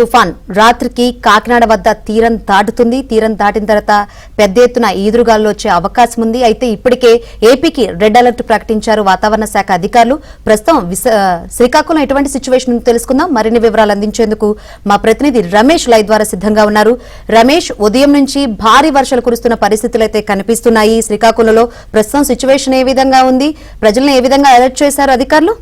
తుఫాన్ రాత్రికి కాకినాడ వద్ద తీరం దాటుతుంది. తీరం దాటిన తర్వాత పెద్ద ఎత్తున ఈదురుగాలు వచ్చే అవకాశం ఉంది. అయితే ఇప్పటికే ఏపీకి రెడ్ అలర్ట్ ప్రకటించారు వాతావరణ శాఖ అధికారులు. ప్రస్తుతం శ్రీకాకుళం ఎటువంటి సిచ్యువేషన్ తెలుసుకుందాం. మరిన్ని వివరాలు అందించేందుకు మా ప్రతినిధి రమేష్ లైవ్ ద్వారా సిద్ధంగా ఉన్నారు. రమేష్, ఉదయం నుంచి భారీ వర్షాలు కురుస్తున్న పరిస్థితులు అయితే కనిపిస్తున్నాయి. శ్రీకాకుళంలో ప్రస్తుతం సిచ్యువేషన్ ఏ విధంగా ఉంది? ప్రజలను ఏ విధంగా అలర్ట్ చేశారు అధికారులు?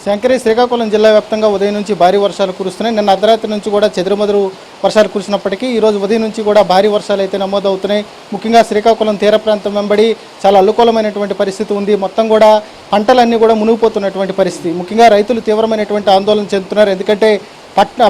శంకరి, శ్రీకాకుళం జిల్లా వ్యాప్తంగా ఉదయం నుంచి భారీ వర్షాలు కురుస్తున్నాయి. నిన్న అర్ధరాత్రి నుంచి కూడా చెదురుమదురు వర్షాలు కురిసినప్పటికీ ఈరోజు ఉదయం నుంచి కూడా భారీ వర్షాలు అయితే నమోదవుతున్నాయి. ముఖ్యంగా శ్రీకాకుళం తీర ప్రాంతం వెంబడి చాలా అల్లుకోలమైనటువంటి పరిస్థితి ఉంది. మొత్తం కూడా పంటలన్నీ కూడా మునిగిపోతున్నటువంటి పరిస్థితి. ముఖ్యంగా రైతులు తీవ్రమైనటువంటి ఆందోళన చెందుతున్నారు. ఎందుకంటే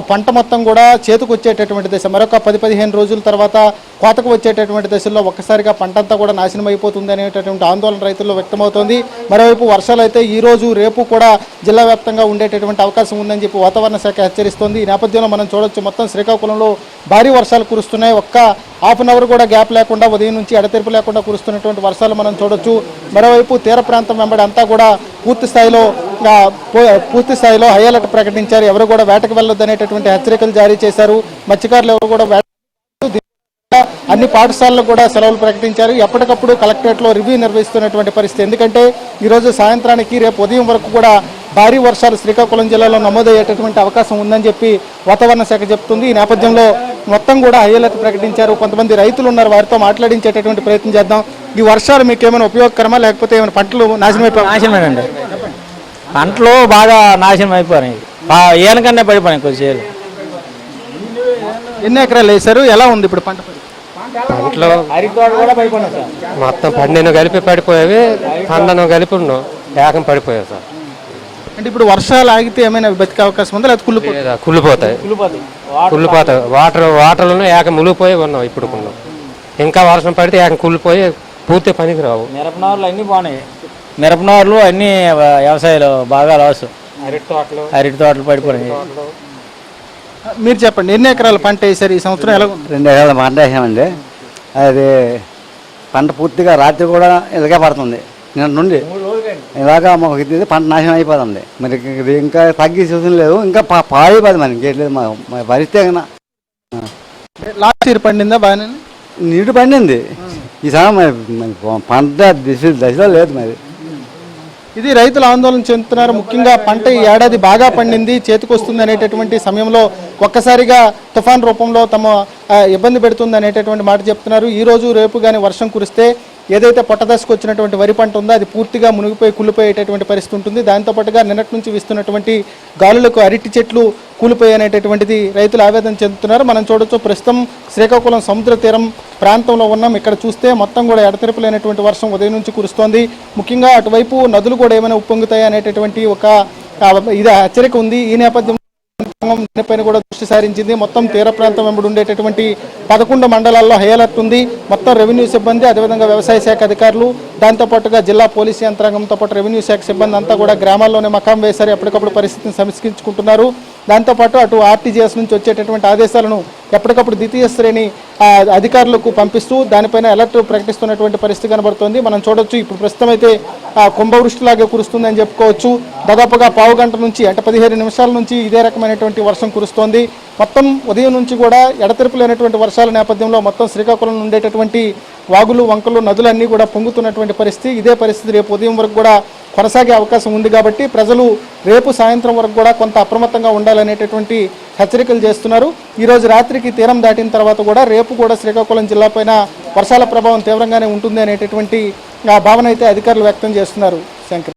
పంట మొత్తం కూడా చేతుకు వచ్చేటటువంటి దశ, మరొక 10-15 రోజుల తర్వాత కోతకు వచ్చేటటువంటి దశల్లో ఒక్కసారిగా పంట అంతా కూడా నాశనం అయిపోతుంది అనేటటువంటి ఆందోళన రైతుల్లో వ్యక్తమవుతోంది. మరోవైపు వర్షాలు అయితే ఈ రోజు రేపు కూడా జిల్లా వ్యాప్తంగా ఉండేటటువంటి అవకాశం ఉందని చెప్పి వాతావరణ శాఖ హెచ్చరిస్తోంది. ఈ నేపథ్యంలో మనం చూడొచ్చు, మొత్తం శ్రీకాకుళంలో భారీ వర్షాలు కురుస్తున్నాయి. ఒక్క హాఫ్ అన్ అవర్ కూడా గ్యాప్ లేకుండా ఉదయం నుంచి ఎడతెరిపి లేకుండా కురుస్తున్నటువంటి వర్షాలు మనం చూడొచ్చు. మరోవైపు తీర ప్రాంతం వెంబడి అంతా కూడా పూర్తి స్థాయిలో హై అలర్ట్ ప్రకటించారు. ఎవరు కూడా వేటకు వెళ్ళొద్దు అనేటటువంటి హెచ్చరికలు జారీ చేశారు. మత్స్యకారులు ఎవరు కూడా అన్ని పాఠశాలలకు కూడా సెలవులు ప్రకటించారు. ఎప్పటికప్పుడు కలెక్టరేట్లో రివ్యూ నిర్వహిస్తున్నటువంటి పరిస్థితి. ఎందుకంటే ఈరోజు సాయంత్రానికి రేపు ఉదయం వరకు కూడా భారీ వర్షాలు శ్రీకాకుళం జిల్లాలో నమోదయ్యేటటువంటి అవకాశం ఉందని చెప్పి వాతావరణ శాఖ చెప్తుంది. ఈ నేపథ్యంలో మొత్తం కూడా హై అలర్ట్ ప్రకటించారు. కొంతమంది రైతులు ఉన్నారు, వారితో మాట్లాడించేటటువంటి ప్రయత్నం చేద్దాం. ఈ వర్షాలు మీకు ఏమైనా ఉపయోగకరమా, లేకపోతే ఏమైనా పంటలు నాశనం నాశనమేనండి. పంటలు బాగా నాశనం అయిపోయినాయి. ఏనకన్నా పడిపోయినాయి కొద్దిసేపు. ఎన్ని ఎకరాలు వేశారు? ఎలా ఉంది ఇప్పుడు పంట? పంటలు మొత్తం పండిన కలిపి పడిపోయేవి, పండను కలిపి ఏకం పడిపోయాయి సార్. అంటే ఇప్పుడు వర్షాలు ఆగితే ఏమైనా బతికే అవకాశం ఉందా, లేదా కుళ్ళిపోతాయి? వాటర్లను ఏకం మునిగిపోయి ఉన్నాం. ఇప్పుడు ఇంకా వర్షం పడితే ఏకం కుళ్ళిపోయి పూర్తి పనికి రావు. మిరపనారులు అన్నీ బాగున్నాయి. మిరపనారులు అన్నీ వ్యవసాయాలు బాగా లాస్. అరటి తోటలు పడిపోయినాయి. మీరు చెప్పండి, ఎన్ని ఎకరాల పంట వేశారు ఈ సంవత్సరం? ఎలా 2 ఎకరాల పంట వేసామండి. అది పంట పూర్తిగా రాత్రి కూడా ఇలాగే పడుతుంది. నిన్న నుండి ఇలాగా మాకు ఇది పంట నాశనం అయిపోతుంది. మరి ఇది ఇంకా తగ్గి చూసిన లేదు, ఇంకా పాడైపోదు. మనకి ఇంకేట్లేదు మా పరిస్థితి. లాస్ట్ ఇయర్ పండిందా? బాగానే నీటి పండింది. ఈసారి మరి పంట దశలో లేదు. మరి ఇది రైతులు ఆందోళన చెందుతున్నారు. ముఖ్యంగా పంట ఈ ఏడాది బాగా పండింది, చేతికొస్తుంది అనేటటువంటి సమయంలో ఒక్కసారిగా తుఫాన్ రూపంలో తమ ఇబ్బంది పెడుతుంది అనేటటువంటి మాట చెప్తున్నారు. ఈ రోజు రేపు కానీ వర్షం కురిస్తే ఏదైతే పొట్టదశకు వచ్చినటువంటి వరి పంట ఉందో అది పూర్తిగా మునిగిపోయి కూలిపోయేటటువంటి పరిస్థితి ఉంటుంది. దాంతోపాటుగా నిన్నటి నుంచి వీస్తున్నటువంటి గాలులకు అరటి చెట్లు కూలిపోయేటటువంటిది రైతులు ఆవేదన చెందుతున్నారు. మనం చూడొచ్చు, ప్రస్తుతం శ్రీకాకుళం సముద్ర తీరం ప్రాంతంలో ఉన్నాం. ఇక్కడ చూస్తే మొత్తం కూడా ఎడతెరపులైనటువంటి వర్షం ఉదయం నుంచి కురుస్తోంది. ముఖ్యంగా అటువైపు నదులు కూడా ఏమైనా ఉప్పొంగుతాయి అనేటటువంటి ఒక ఇది హెచ్చరిక ఉంది. ఈ నేపథ్యంలో దీనిపైన కూడా దృష్టి సారించింది. మొత్తం తీర ప్రాంతం వెంబడి ఉండేటటువంటి 11 మండలాల్లో హై అలర్ట్ ఉంది. మొత్తం రెవెన్యూ సిబ్బంది, అదేవిధంగా వ్యవసాయ శాఖ అధికారులు, దాంతోపాటుగా జిల్లా పోలీసు యంత్రాంగంతో పాటు రెవెన్యూ శాఖ సిబ్బంది అంతా కూడా గ్రామాల్లోనే మకాం వేశారు. ఎప్పటికప్పుడు పరిస్థితిని సమీక్షించుకుంటున్నారు. దాంతోపాటు అటు ఆర్టీజీఎస్ నుంచి వచ్చేటటువంటి ఆదేశాలను ఎప్పటికప్పుడు ద్వితీయ శ్రేణి అధికారులకు పంపిస్తూ దానిపైన అలర్ట్ ప్రకటిస్తున్నటువంటి పరిస్థితి కనబడుతోంది. మనం చూడొచ్చు, ఇప్పుడు ప్రస్తుతం అయితే కుంభవృష్టిలాగే కురుస్తుంది అని చెప్పుకోవచ్చు. దాదాపుగా పావు గంట నుంచి, అంటే 15 నిమిషాల నుంచి ఇదే రకమైనటువంటి వర్షం కురుస్తోంది. మొత్తం ఉదయం నుంచి కూడా ఎడతెరిపిలేనటువంటి వర్షాల నేపథ్యంలో మొత్తం శ్రీకాకుళం ఉండేటటువంటి వాగులు, వంకలు, నదులన్నీ కూడా పొంగుతున్నటువంటి పరిస్థితి. ఇదే పరిస్థితి రేపు ఉదయం వరకు కూడా కొనసాగే అవకాశం ఉంది. కాబట్టి ప్రజలు రేపు సాయంత్రం వరకు కూడా కొంత అప్రమత్తంగా ఉండాలనేటటువంటి హెచ్చరికలు చేస్తున్నారు. ఈరోజు రాత్రికి తీరం దాటిన తర్వాత కూడా రేపు కూడా శ్రీకాకుళం జిల్లా పైన వర్షాల ప్రభావం తీవ్రంగానే ఉంటుంది అనేటటువంటి భావన అయితే అధికారులు వ్యక్తం చేస్తున్నారు. శంకర్.